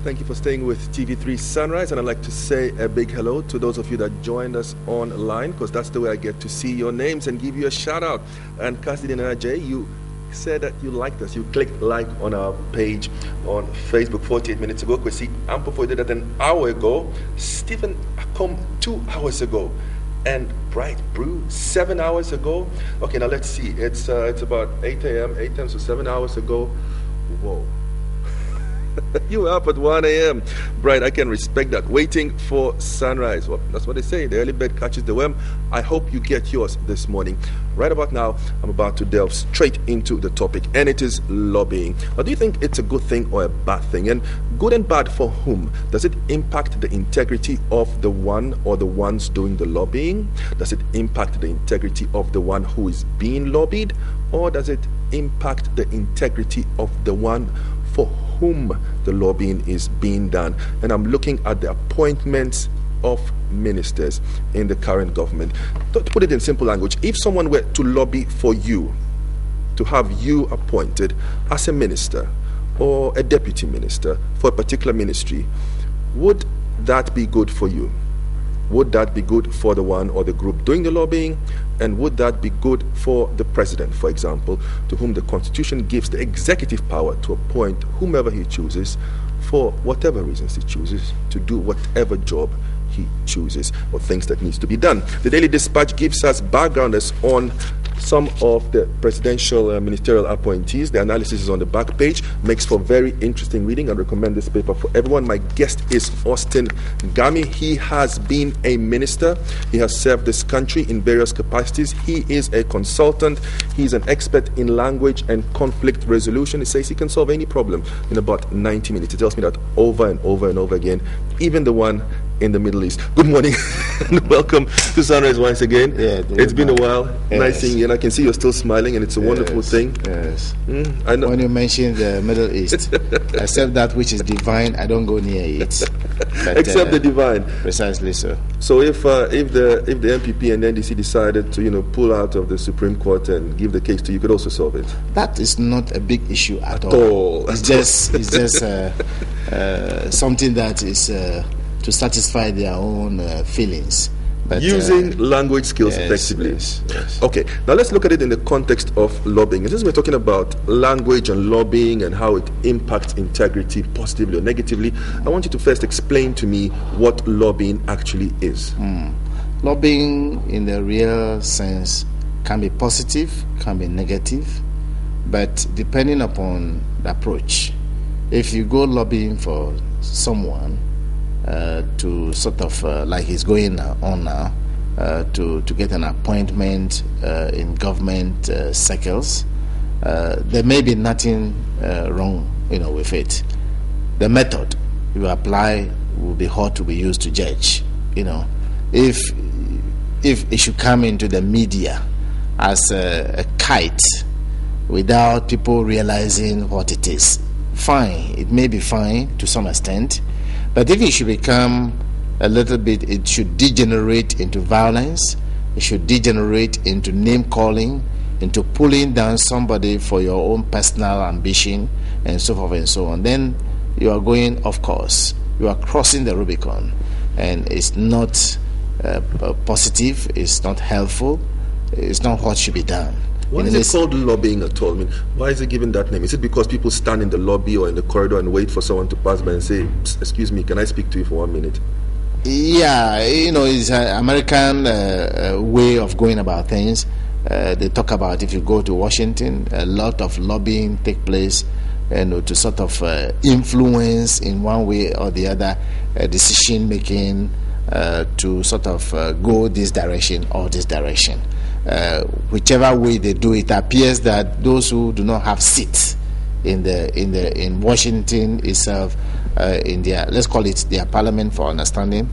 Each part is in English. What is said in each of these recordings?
Thank you for staying with TV3 Sunrise, and I'd like to say a big hello to those of you that joined us online, because that's the way I get to see your names and give you a shout out. And Cassidy and Ajay, you said that you liked us. You clicked like on our page on Facebook 48 minutes ago. Kwesi Ampopo did that an hour ago. Stephen Akom 2 hours ago. And Bright Brew 7 hours ago. Okay, now let's see. It's about 8 a.m., so 7 hours ago. Whoa. You were up at 1 a.m. Bright, I can respect that. Waiting for sunrise. Well, that's what they say. The early bird catches the worm. I hope you get yours this morning. Right about now, I'm about to delve straight into the topic, and it is lobbying. Now, do you think it's a good thing or a bad thing? And good and bad for whom? Does it impact the integrity of the one or the ones doing the lobbying? Does it impact the integrity of the one who is being lobbied? Or does it impact the integrity of the one for whom the lobbying is being done? And I'm looking at the appointments of ministers in the current government. To put it in simple language, if someone were to lobby for you, to have you appointed as a minister or a deputy minister for a particular ministry, would that be good for you? Would that be good for the one or the group doing the lobbying? And would that be good for the president, for example, to whom the Constitution gives the executive power to appoint whomever he chooses for whatever reasons he chooses to do whatever job he chooses or thinks that needs to be done? The Daily Dispatch gives us backgrounders on some of the presidential ministerial appointees. The analysis is on the back page. Makes for very interesting reading. I recommend this paper for everyone. My guest is Austin Gami. He has been a minister. He has served this country in various capacities. He is a consultant. He's an expert in language and conflict resolution. He says he can solve any problem in about 90 minutes. He tells me that over and over and over again, even the one in the Middle East. Good morning and welcome to Sunrise once again. Yeah, it's been a while. Yes. Nice seeing you, and I can see you're still smiling, and it's a wonderful thing. Yes. I know. When you mention the Middle East, except that which is divine, I don't go near it. But, except the divine. Precisely so. So if the MPP and NDC decided to pull out of the Supreme Court and give the case to you, could also solve it. That is not a big issue at all. It's just something that is to satisfy their own feelings. But, using language skills effectively. Yes. Okay, now let's look at it in the context of lobbying. And since we're talking about language and lobbying and how it impacts integrity positively or negatively, I want you to first explain to me what lobbying actually is. Lobbying in the real sense can be positive, can be negative, but depending upon the approach. If you go lobbying for someone, to sort of like he's going on now to get an appointment in government circles, there may be nothing wrong with it. The method you apply will be hard to be used to judge. If it should come into the media as a kite without people realizing what it is, fine, it may be fine to some extent. But if it should become a little bit, it should degenerate into violence, it should degenerate into name-calling, into pulling down somebody for your own personal ambition, and so forth and so on, then you are going off course. You are crossing the Rubicon, and it's not positive, it's not helpful, it's not what should be done. Why is it called lobbying at all? I mean, why is it given that name? Is it because people stand in the lobby or in the corridor and wait for someone to pass by and say, "Excuse me, can I speak to you for 1 minute?" Yeah, it's an American way of going about things. They talk about, if you go to Washington, a lot of lobbying take place, to sort of influence in one way or the other decision making to sort of go this direction or this direction. Whichever way they do it, appears that those who do not have seats in Washington itself, in their, let's call it their parliament for understanding,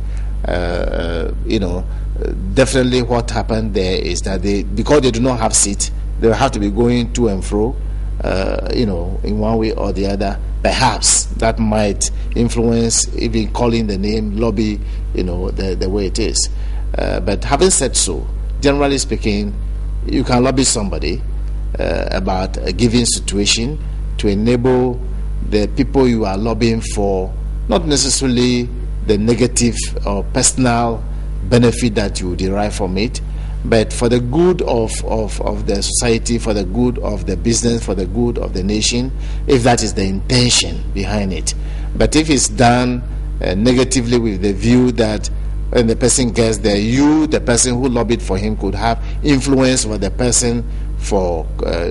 definitely what happened there is that because they do not have seats, they will have to be going to and fro, in one way or the other. Perhaps that might influence even calling the name lobby, the way it is. But having said so, generally speaking, you can lobby somebody about a given situation to enable the people you are lobbying for not necessarily the negative or personal benefit that you derive from it, but for the good of the society, for the good of the business, for the good of the nation, if that is the intention behind it. But if it's done negatively with the view that when the person gets there, you, the person who lobbied for him, could have influence over the person for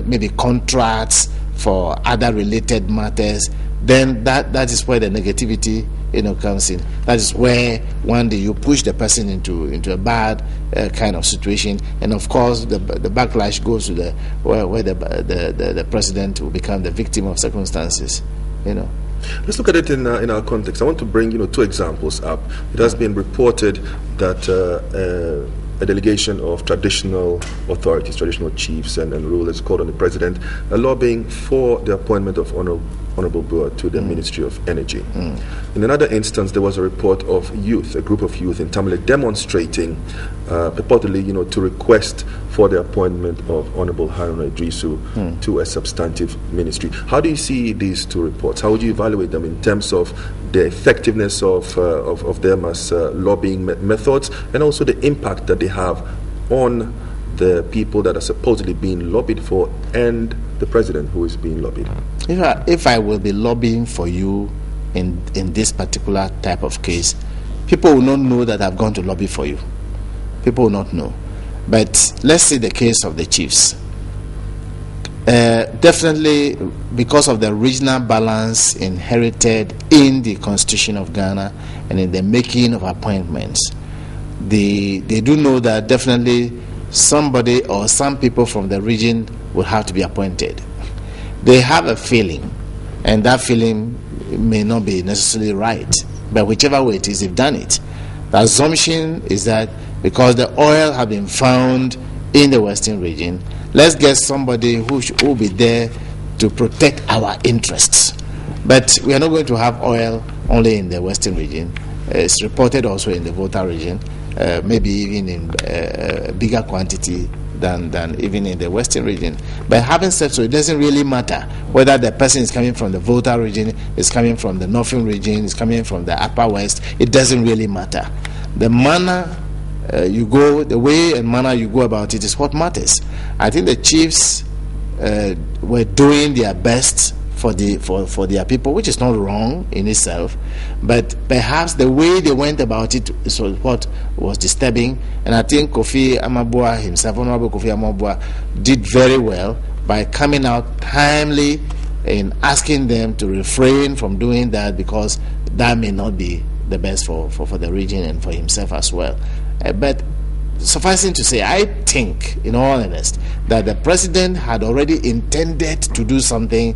maybe contracts, for other related matters, then that is where the negativity comes in. That is where one day you push the person into a bad kind of situation, and of course the backlash goes to where the president will become the victim of circumstances. Let's look at it in our context. I want to bring two examples up. It has been reported that a delegation of traditional authorities, traditional chiefs and rulers called on the president, are lobbying for the appointment of Honorable Bua to the Ministry of Energy. In another instance, there was a report of youth, a group of youth in Tamale demonstrating, purportedly, to request for the appointment of Honorable Haruna Idrisu to a substantive ministry. How do you see these two reports? How would you evaluate them in terms of the effectiveness of them as lobbying methods, and also the impact that they have on the people that are supposedly being lobbied for and the president who is being lobbied? If I will be lobbying for you in this particular type of case, people will not know that I've gone to lobby for you. People will not know. But let's see the case of the chiefs. Definitely, because of the regional balance inherited in the Constitution of Ghana and in the making of appointments, they do know that definitely somebody or some people from the region will have to be appointed. They have a feeling, and that feeling may not be necessarily right, but whichever way it is, they've done it. The assumption is that because the oil have been found in the Western region, let's get somebody who will be there to protect our interests. But we are not going to have oil only in the Western region. It's reported also in the Volta region, maybe even in a bigger quantity than even in the Western region. But having said so, it doesn't really matter whether the person is coming from the Volta region, is coming from the Northern region, is coming from the Upper West. It doesn't really matter. The manner you go, the way and manner you go about it is what matters. I think the chiefs were doing their best for their people, which is not wrong in itself, but perhaps the way they went about it is what was disturbing. And I think Kofi Amabua himself, Honorable Kofi Amabua, did very well by coming out timely in asking them to refrain from doing that, because that may not be the best for the region and for himself as well. But sufficing to say, I think, in all honesty, that the president had already intended to do something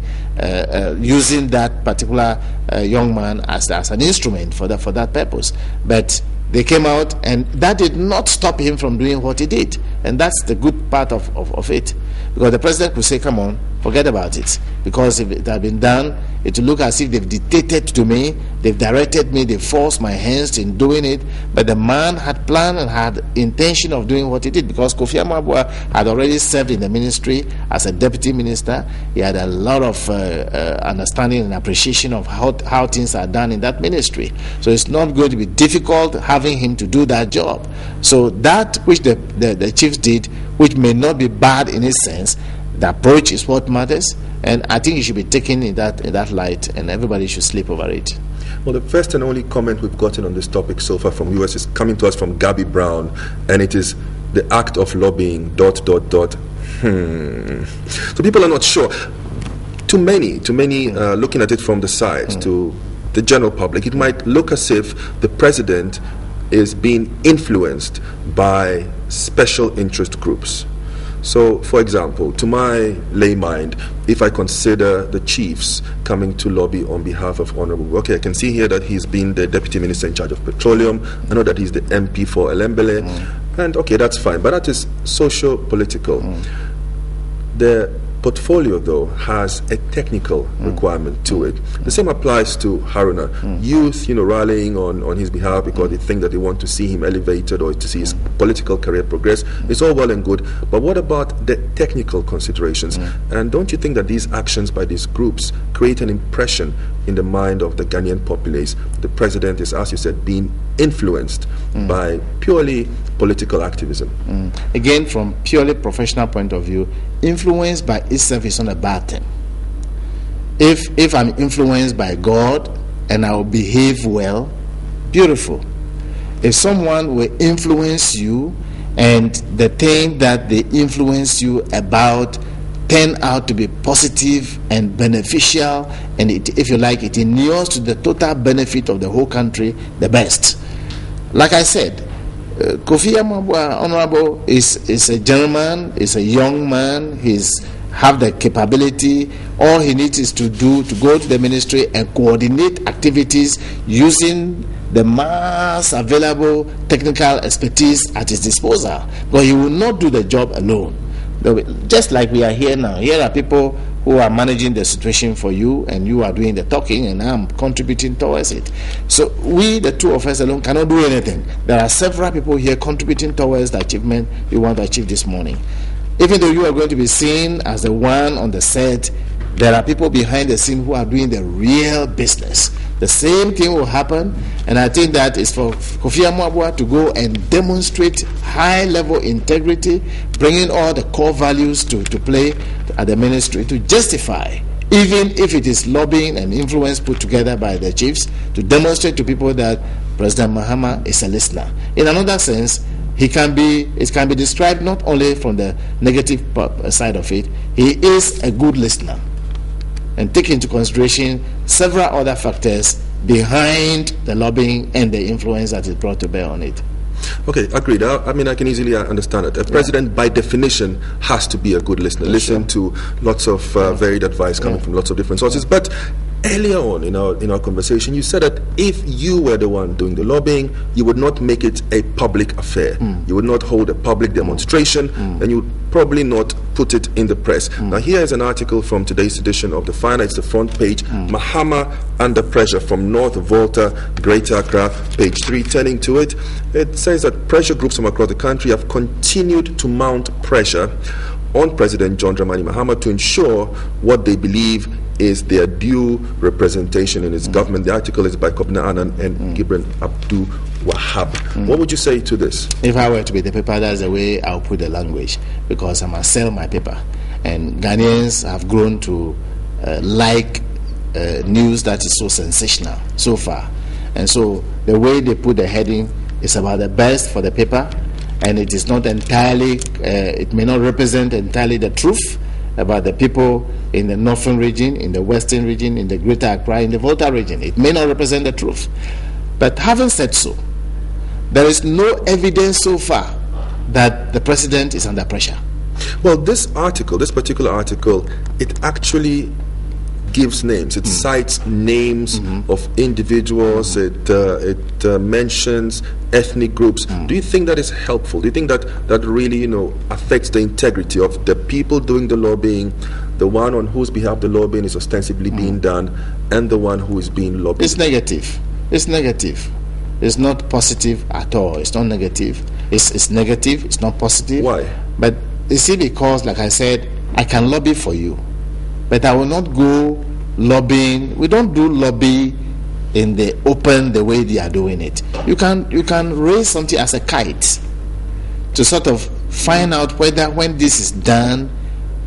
using that particular young man as an instrument for that purpose. But they came out, and that did not stop him from doing what he did. And that's the good part of it. Because the president could say, come on, forget about it. Because if it had been done, it would look as if they've dictated to me, they've directed me, they've forced my hands in doing it. But the man had planned and had intention of doing what he did, because Kofi Amabua had already served in the ministry as a deputy minister. He had a lot of understanding and appreciation of how things are done in that ministry. So it's not going to be difficult having him to do that job. So that which the chiefs did, which may not be bad in its sense, the approach is what matters, and I think it should be taken in that light, and everybody should sleep over it. Well, the first and only comment we've gotten on this topic so far from US is coming to us from Gabby Brown, and it is the act of lobbying ... So people are not sure. To many, looking at it from the side, to the general public, it might look as if the president is being influenced by special interest groups. So, for example, to my lay mind, if I consider the chiefs coming to lobby on behalf of Honorable, okay, I can see here that he's been the deputy minister in charge of petroleum. I know that he's the MP for Elembele, and okay, that's fine, but that is socio-political. The portfolio, though, has a technical requirement to it. The same applies to Haruna. Youth, rallying on his behalf because they think that they want to see him elevated or to see his political career progress. It's all well and good, but what about the technical considerations? And don't you think that these actions by these groups create an impression in the mind of the Ghanaian populace? The president is, as you said, being influenced by purely political activism. Again, from purely professional point of view, influence by itself is not a bad thing. If I'm influenced by God and I'll behave well, beautiful. If someone will influence you and the thing that they influence you about turn out to be positive and beneficial, and if you like, it inures to the total benefit of the whole country, the best. Like I said, Kofi Amabwa, Honorable, is a gentleman, is a young man, he's have the capability. All he needs is to go to the ministry and coordinate activities using the mass available technical expertise at his disposal. But he will not do the job alone. Just like we are here now. Here are people who are managing the situation for you, and you are doing the talking, and I'm contributing towards it. So we, the two of us alone, cannot do anything. There are several people here contributing towards the achievement we want to achieve this morning. Even though you are going to be seen as the one on the set, there are people behind the scene who are doing the real business. The same thing will happen, and I think that is for Kofi Amabwa to go and demonstrate high-level integrity, bringing all the core values to play at the ministry to justify, even if it is lobbying and influence put together by the chiefs, to demonstrate to people that President Mahama is a listener. In another sense, it can be described not only from the negative side of it, he is a good listener, and take into consideration several other factors behind the lobbying and the influence that is brought to bear on it. Okay, agreed. I mean, I can easily understand it. A president, by definition, has to be a good listener. Listen to lots of varied advice coming from lots of different sources. But earlier on in our conversation, you said that if you were the one doing the lobbying, you would not make it a public affair. You would not hold a public demonstration, and you would probably not put it in the press. Now, here is an article from today's edition of The Finer. It's the front page. Mahama under pressure from North Volta, Greater Accra, page 3. Turning to it, it says that pressure groups from across the country have continued to mount pressure on President John Dramani Mahama to ensure what they believe is their due representation in his government. The article is by Kobna Annan and Gibran Abdul Wahab. What would you say to this? If I were to be the paper, that's the way I'll put the language, because I must sell my paper. And Ghanaians have grown to like news that is so sensational so far. And so the way they put the heading is about the best for the paper, and it is not entirely, it may not represent entirely the truth about the people in the northern region, in the western region, in the Greater Accra, in the Volta region. It may not represent the truth. But having said so, there is no evidence so far that the president is under pressure. Well, this particular article, it actually gives names. It cites names of individuals. It mentions ethnic groups. Do you think that is helpful? Do you think that really affects the integrity of the people doing the lobbying, the one on whose behalf the lobbying is ostensibly being done, and the one who is being lobbied? It's negative. It's negative. It's not positive at all. It's not negative. It's negative. It's not positive. Why? But you see, because like I said, I can lobby for you, but I will not go lobbying. We don't do lobby in the open the way they are doing it. You can raise something as a kite to sort of find out whether when this is done,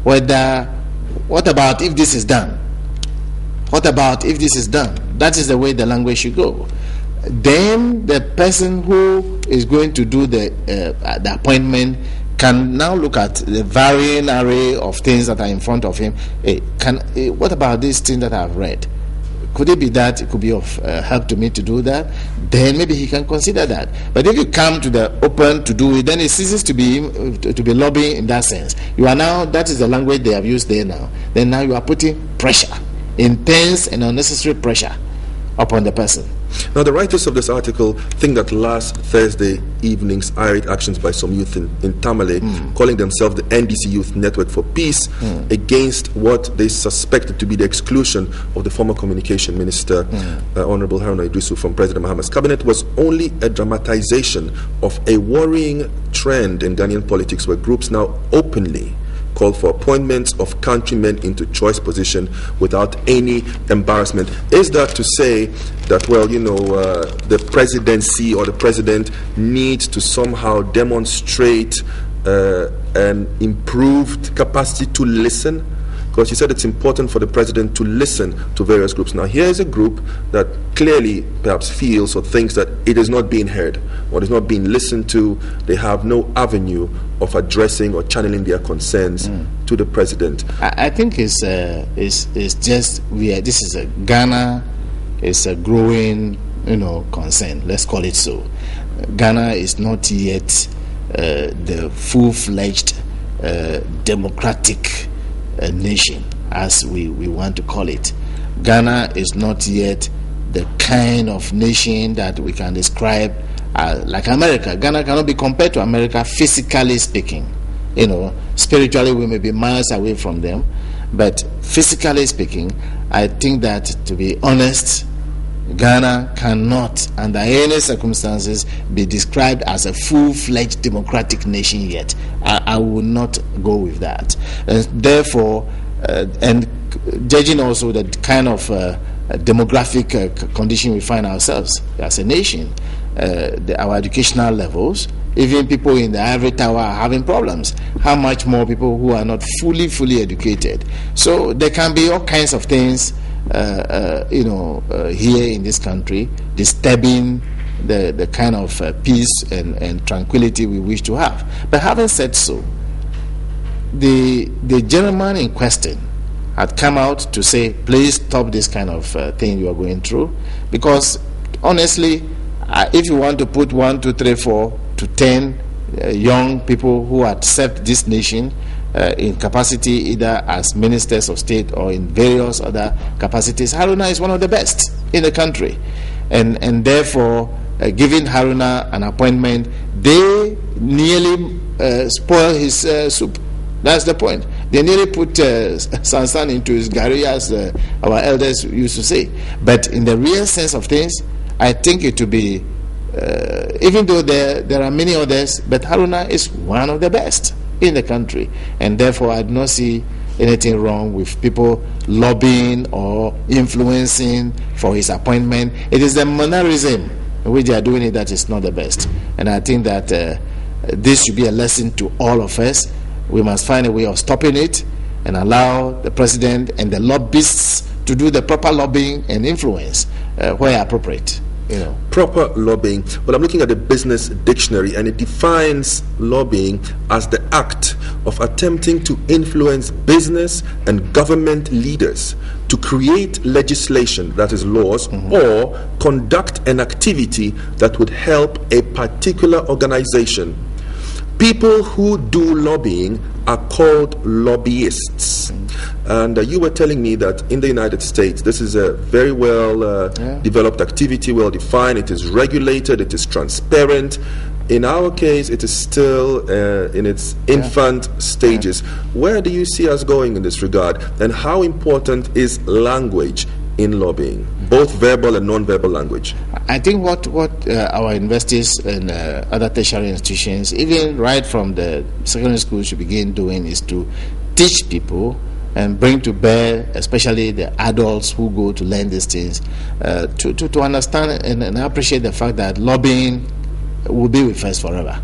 what about if this is done? What about if this is done? That is the way the language should go. Then the person who is going to do the appointment can now look at the varying array of things that are in front of him. What about this thing that I've read? Could it be that it could be of help to me to do that? Then maybe he can consider that. But if you come to the open to do it, then it ceases to be lobbying in that sense. You are now, that is the language they have used there now. Then now you are putting pressure, intense and unnecessary pressure upon the person. Now, the writers of this article think that last Thursday evening's irate actions by some youth in Tamale, calling themselves the NDC Youth Network for Peace, against what they suspected to be the exclusion of the former Communication Minister, Honorable Haruna Idrisu, from President Mahama's cabinet, was only a dramatization of a worrying trend in Ghanaian politics, where groups now openly call for appointments of countrymen into choice position without any embarrassment. Is that to say that, well, the presidency or the president needs to somehow demonstrate an improved capacity to listen? Because you said it's important for the president to listen to various groups. Now, here is a group that clearly perhaps feels or thinks that it is not being heard or is not being listened to. They have no avenue of addressing or channeling their concerns to the president. I think it's just this is Ghana is a growing concern. Let's call it so. Ghana is not yet the full-fledged democratic nation, as we want to call it. Ghana is not yet the kind of nation that we can describe like America. Ghana cannot be compared to America, physically speaking. Spiritually we may be miles away from them, but physically speaking, I think that, to be honest, Ghana cannot, under any circumstances, be described as a full-fledged democratic nation yet. I will not go with that. And therefore, and judging also the kind of demographic condition we find ourselves as a nation, our educational levels, even people in the ivory tower are having problems. How much more people who are not fully educated? So there can be all kinds of things here in this country, disturbing the kind of peace and tranquility we wish to have. But having said so, the gentleman in question had come out to say, please stop this kind of thing you are going through, because honestly, if you want to put 1, 2, 3, 4 to 10 young people who had served this nation in capacity either as ministers of state or in various other capacities, Haruna is one of the best in the country, and therefore giving Haruna an appointment, they nearly spoil his soup. That's the point. They nearly put sansan into his gari, as our elders used to say. But in the real sense of things, I think it to be, even though there are many others, but Haruna is one of the best in the country, and therefore I do not see anything wrong with people lobbying or influencing for his appointment. It is the mannerism in which they are doing it that is not the best, and I think that this should be a lesson to all of us. We must find a way of stopping it and allow the president and the lobbyists to do the proper lobbying and influence where appropriate. Proper lobbying. Well, I'm looking at the business dictionary, and it defines lobbying as the act of attempting to influence business and government leaders to create legislation, that is laws, or conduct an activity that would help a particular organization. People who do lobbying are called lobbyists. And you were telling me that in the United States, this is a very well developed activity, well defined, it is regulated, it is transparent. In our case, it is still in its infant stages. Where do you see us going in this regard? And how important is language in lobbying, both verbal and non-verbal language? I think what our universities and other tertiary institutions, even right from the secondary school, should begin doing is to teach people and bring to bear, especially the adults who go to learn these things, to understand and appreciate the fact that lobbying will be with us forever.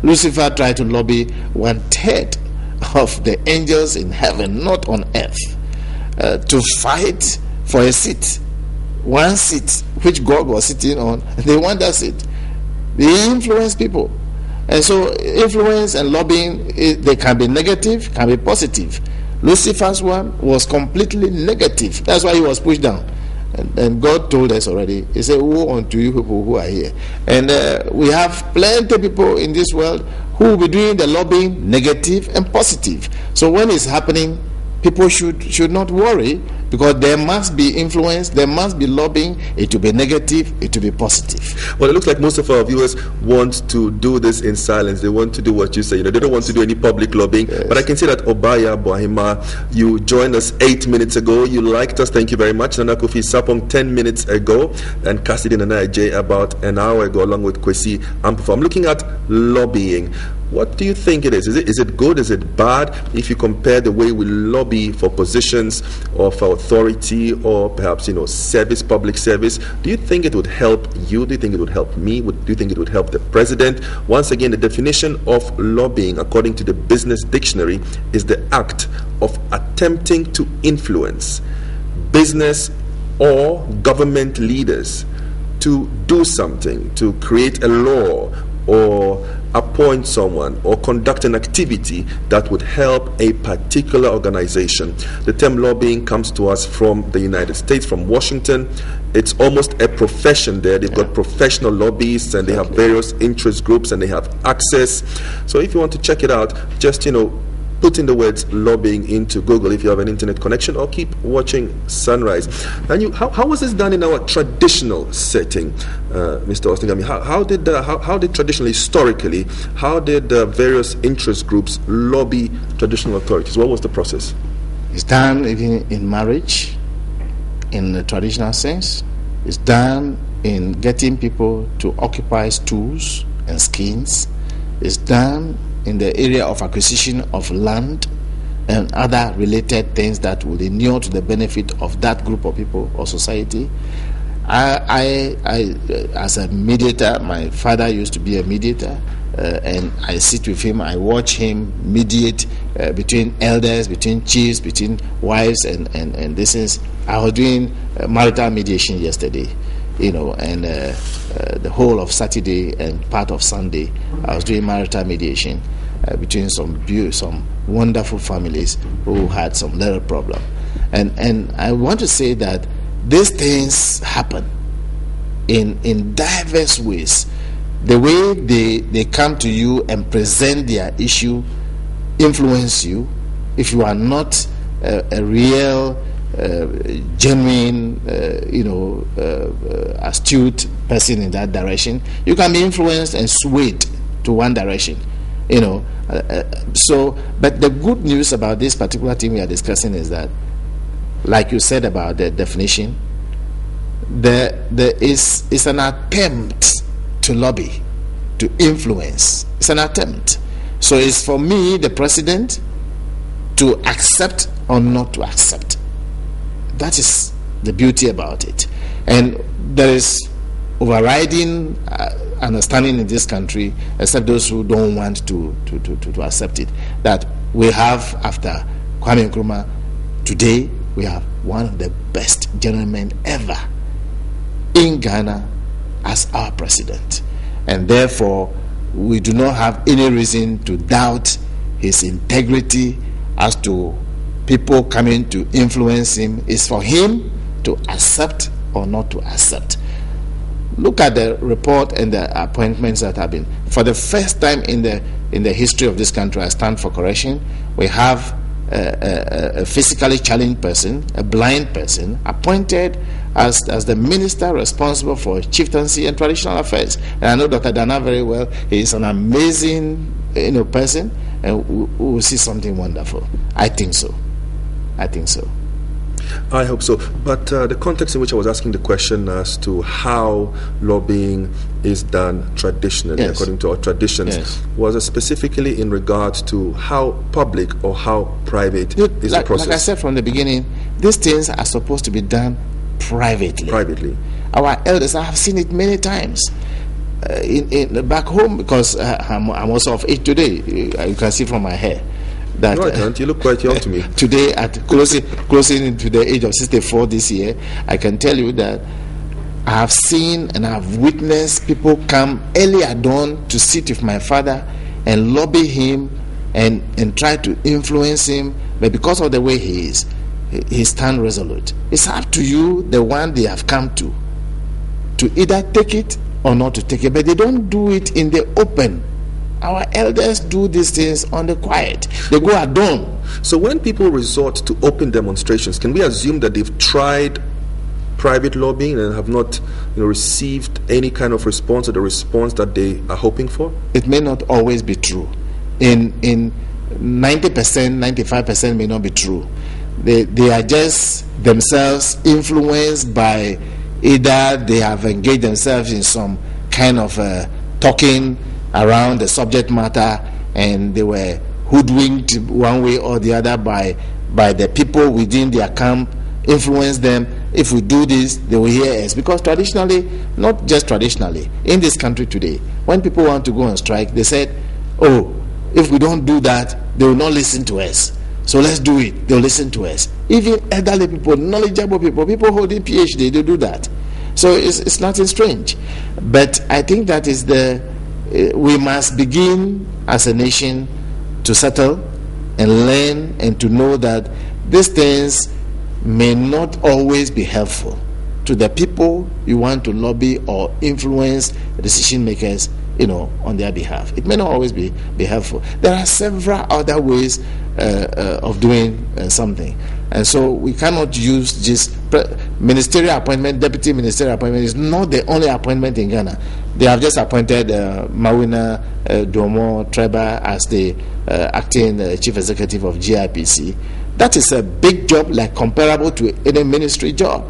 Lucifer tried to lobby 1/3 of the angels in heaven, not on earth, to fight for a seat, one seat which God was sitting on. They want that seat. They influence people, and so influence and lobbying, they can be negative, can be positive. Lucifer's one was completely negative. That's why he was pushed down. And God told us already, he said, woe unto you people who are here. And we have plenty of people in this world who will be doing the lobbying, negative and positive. So when it's happening, people should not worry because there must be influence, there must be lobbying. It will be negative, it will be positive. Well, it looks like most of our viewers want to do this in silence. They want to do what you say. They don't want to do any public lobbying. Yes. But I can see that Obaya Boahima, you joined us 8 minutes ago. You liked us. Thank you very much. Nana Kofi Sapong 10 minutes ago, and Cassidy Nana J about an hour ago, along with Kwesi Ampofo. I'm looking at lobbying. What do you think it is? Is it good? Is it bad? If you compare the way we lobby for positions of authority or perhaps, service, public service, do you think it would help you? Do you think it would help me? Do you think it would help the president? Once again, the definition of lobbying, according to the Business Dictionary, is the act of attempting to influence business or government leaders to do something, to create a law or appoint someone or conduct an activity that would help a particular organization. The term lobbying comes to us from the United States, from Washington. It's almost a profession there. They've got professional lobbyists, and they have various interest groups, and they have access. So if you want to check it out, just put in the words lobbying into Google if you have an internet connection, or keep watching Sunrise. And how was this done in our traditional setting, Mr. Ostingami? How did traditionally, historically, how did various interest groups lobby traditional authorities? What was the process? It's done even in marriage, in the traditional sense. It's done in getting people to occupy stools and skins. It's done in the area of acquisition of land and other related things that will inure to the benefit of that group of people or society. I as a mediator, my father used to be a mediator, and I sit with him, I watch him mediate between elders, between chiefs, between wives, and this is, I was doing marital mediation yesterday, and the whole of Saturday and part of Sunday, I was doing marital mediation between some wonderful families who had some little problem. And I want to say that these things happen in diverse ways. The way they come to you and present their issue influence you. If you are not a real genuine, astute person in that direction, you can be influenced and swayed to one direction, but the good news about this particular thing we are discussing is that, like you said about the definition, there is an attempt to lobby, to influence. It's an attempt. So it's for me, the president, to accept or not to accept. That is the beauty about it. And there is overriding understanding in this country, except those who don't want to accept it, that we have, after Kwame Nkrumah, today we have one of the best gentlemen ever in Ghana as our president. And therefore, we do not have any reason to doubt his integrity as to people coming to influence him. It's for him to accept or not to accept. Look at the report and the appointments that have been. For the first time in the history of this country, I stand for correction, we have a physically challenged person, a blind person, appointed as the minister responsible for chieftaincy and traditional affairs. And I know Dr. Dana very well. He is an amazing person, and we will see something wonderful. I think so. I hope so. But the context in which I was asking the question as to how lobbying is done traditionally, yes, according to our traditions, yes, was specifically in regards to how public or how private is the process. Like I said from the beginning, these things are supposed to be done privately. Our elders, I have seen it many times. In back home, because I'm also of age today. You can see from my hair that no, I can't. You look quite young to me. Today, at closing to the age of 64 this year, I can tell you that I have seen and I have witnessed people come early at dawn to sit with my father and lobby him and try to influence him, but because of the way he is, he stand resolute. It's up to you, the one they have come to either take it or not to take it, but they don't do it in the open Our elders do these things on the quiet. They go at dawn. So when people resort to open demonstrations, can we assume that they've tried private lobbying and have not received any kind of response, or the response that they are hoping for? It may not always be true. In 90%, 95% may not be true. They are just themselves influenced by either they have engaged themselves in some kind of talking around the subject matter, and they were hoodwinked one way or the other by the people within their camp, influenced them. If we do this, they will hear us. Because traditionally, not just traditionally, in this country today, when people want to go on strike, they said, oh, if we don't do that, they will not listen to us. So let's do it. They'll listen to us. Even elderly people, knowledgeable people holding PhD, they do that. So it's nothing strange. But I think that is we must begin as a nation to settle and learn and to know that these things may not always be helpful to the people you want to lobby or influence decision makers, on their behalf. It may not always be helpful. There are several other ways of doing something, and so we cannot use just ministerial appointment. Deputy ministerial appointment is not the only appointment in Ghana. They have just appointed Mawina Domo Treba as the acting chief executive of GIPC. That is a big job, like comparable to any ministry job.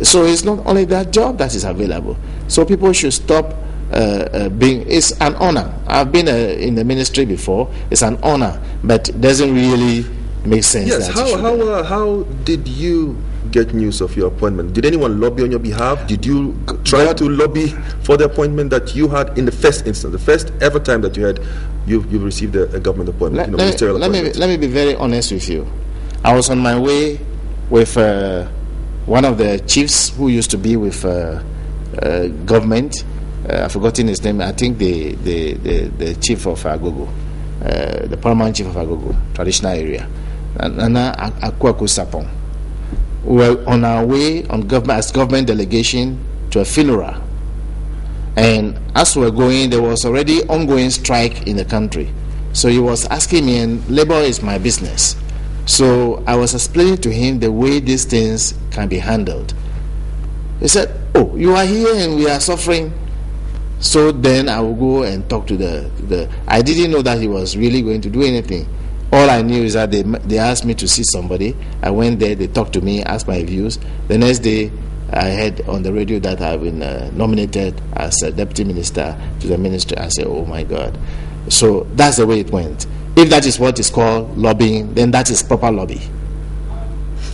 So it's not only that job that is available. So people should stop it's an honor. I've been in the ministry before. It's an honor, but it doesn't really make sense. Yes. How did you get news of your appointment? Did anyone lobby on your behalf? Did you try to lobby for the appointment that you had in the first instance, the first ever time that you've received a government appointment, ministerial appointment? Let me be very honest with you. I was on my way with one of the chiefs who used to be with government. I've forgotten his name. I think the chief of Agogo, the paramount chief of Agogo, traditional area, Nana Akwaku Sapong. We were on our way as government delegation to a funeral, and as we were going, there was already ongoing strike in the country. So he was asking me, and labor is my business. So I was explaining to him the way these things can be handled. He said, "Oh, you are here and we are suffering." So then I will go and talk to the I didn't know that he was really going to do anything. All I knew is that they asked me to see somebody. I went there, they talked to me, asked my views. The next day, I heard on the radio that I've been nominated as a deputy minister to the ministry. I said, oh my God. So that's the way it went. If that is what is called lobbying, then that is proper lobby.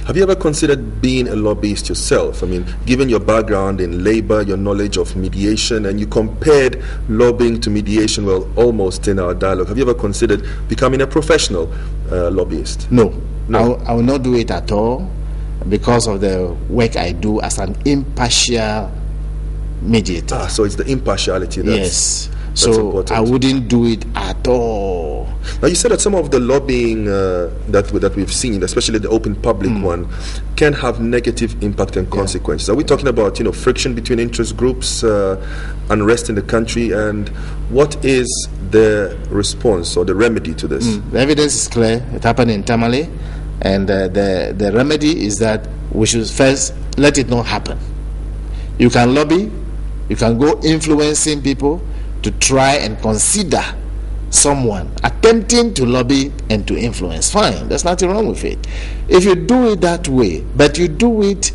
Have you ever considered being a lobbyist yourself? I mean, given your background in labor, your knowledge of mediation, and you compared lobbying to mediation, well, almost in our dialogue. Have you ever considered becoming a professional lobbyist? No. I will not do it at all because of the work I do as an impartial mediator. So it's the impartiality that's... Yes. So important. I wouldn't do it at all. Now you said that some of the lobbying that we've seen, especially the open public one, can have negative impact and consequences. Are we talking about friction between interest groups, unrest in the country, and what is the response or the remedy to this? The evidence is clear. It happened in Tamale, and the remedy is that we should first let it not happen. You can lobby, you can go influencing people to try and consider someone attempting to lobby and to influence. Fine, there's nothing wrong with it. If you do it that way, but you do it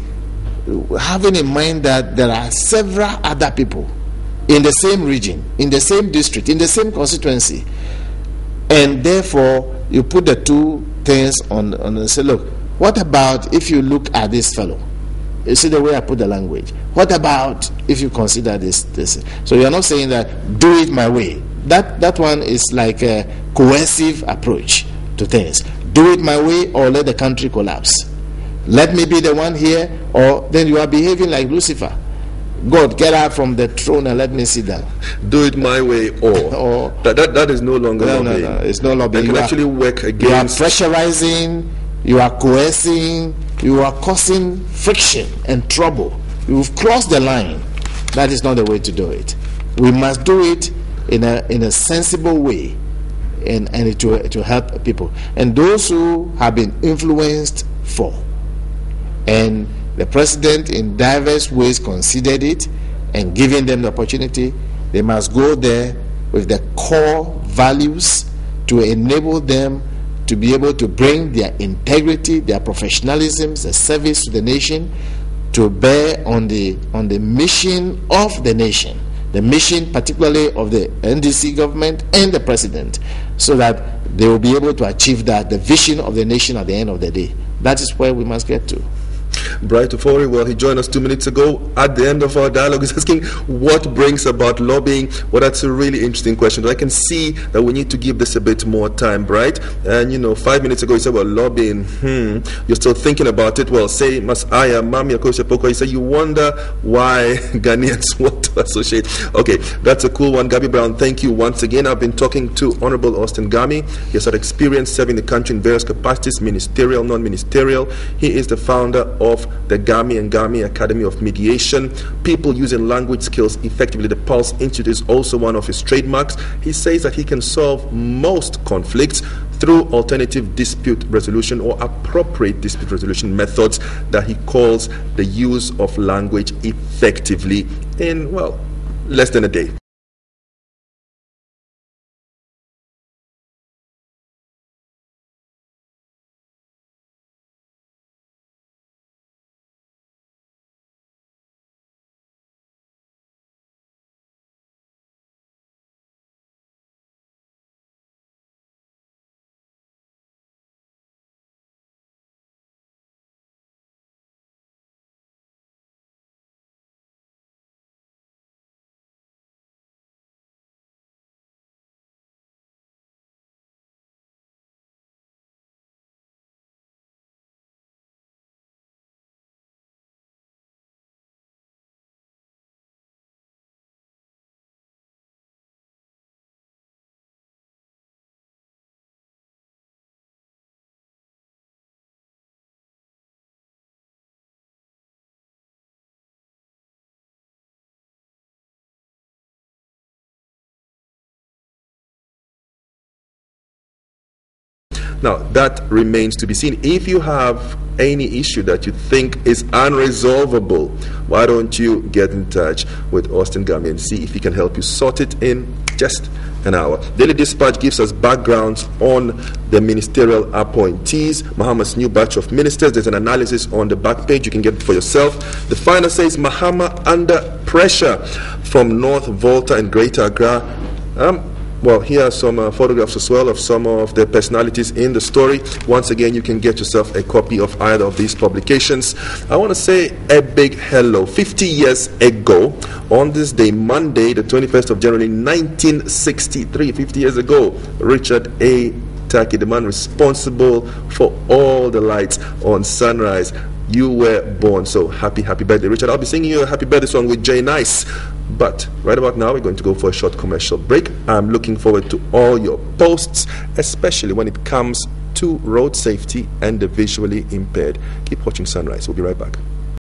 having in mind that there are several other people in the same region, in the same district, in the same constituency, and therefore you put the two things on and say, look, what about if you look at this fellow? You see the way I put the language. What about if you consider this? So you're not saying that do it my way. That one is like a coercive approach to things. Do it my way or let the country collapse. Let me be the one here, or then you are behaving like Lucifer. God, get out from the throne and let me sit down. Do it my way, or that is no longer lobbying. No, it's no lobbying. It can actually work against. You are pressurizing, you are coercing, you are causing friction and trouble. You've crossed the line. That is not the way to do it. We must do it in a sensible way, and it will help people. And those who have been influenced for, and the president in diverse ways considered it and given them the opportunity, they must go there with the core values to enable them to be able to bring their integrity, their professionalism, their service to the nation to bear on the mission of the nation, the mission particularly of the NDC government and the president, so that they will be able to achieve that, the vision of the nation at the end of the day. That is where we must get to. Bright Ofori, well, he joined us 2 minutes ago. At the end of our dialogue, he's asking what brings about lobbying. Well, that's a really interesting question. But I can see that we need to give this a bit more time, Bright. And, 5 minutes ago, you said, well, lobbying, you're still thinking about it. Well, say, Masaya, Mami, Akosha Poko, you said you wonder why Ghanaians want to associate. Okay, that's a cool one. Gabby Brown, thank you once again. I've been talking to Honorable Austin Gami. He has had experience serving the country in various capacities, ministerial, non-ministerial. He is the founder of the Gami and Gami Academy of Mediation. People using language skills effectively. The Pulse Institute is also one of his trademarks. He says that he can solve most conflicts through alternative dispute resolution or appropriate dispute resolution methods that he calls the use of language effectively in, well, less than a day. Now, that remains to be seen. If you have any issue that you think is unresolvable, why don't you get in touch with Austin Gami and see if he can help you sort it in just an hour. Daily Dispatch gives us backgrounds on the ministerial appointees, Mahama's new batch of ministers. There's an analysis on the back page. You can get it for yourself. The final says Mahama under pressure from North Volta and Greater Accra. Well, here are some photographs as well of some of the personalities in the story. Once again, you can get yourself a copy of either of these publications. I want to say a big hello. 50 years ago, on this day, Monday, the 21st of January, 1963, 50 years ago, Richard A. Taki, the man responsible for all the lights on Sunrise, you were born. So happy birthday, Richard. I'll be singing you a happy birthday song with Jay Nice. But right about now, we're going to go for a short commercial break. I'm looking forward to all your posts, especially when it comes to road safety and the visually impaired. Keep watching Sunrise. We'll be right back.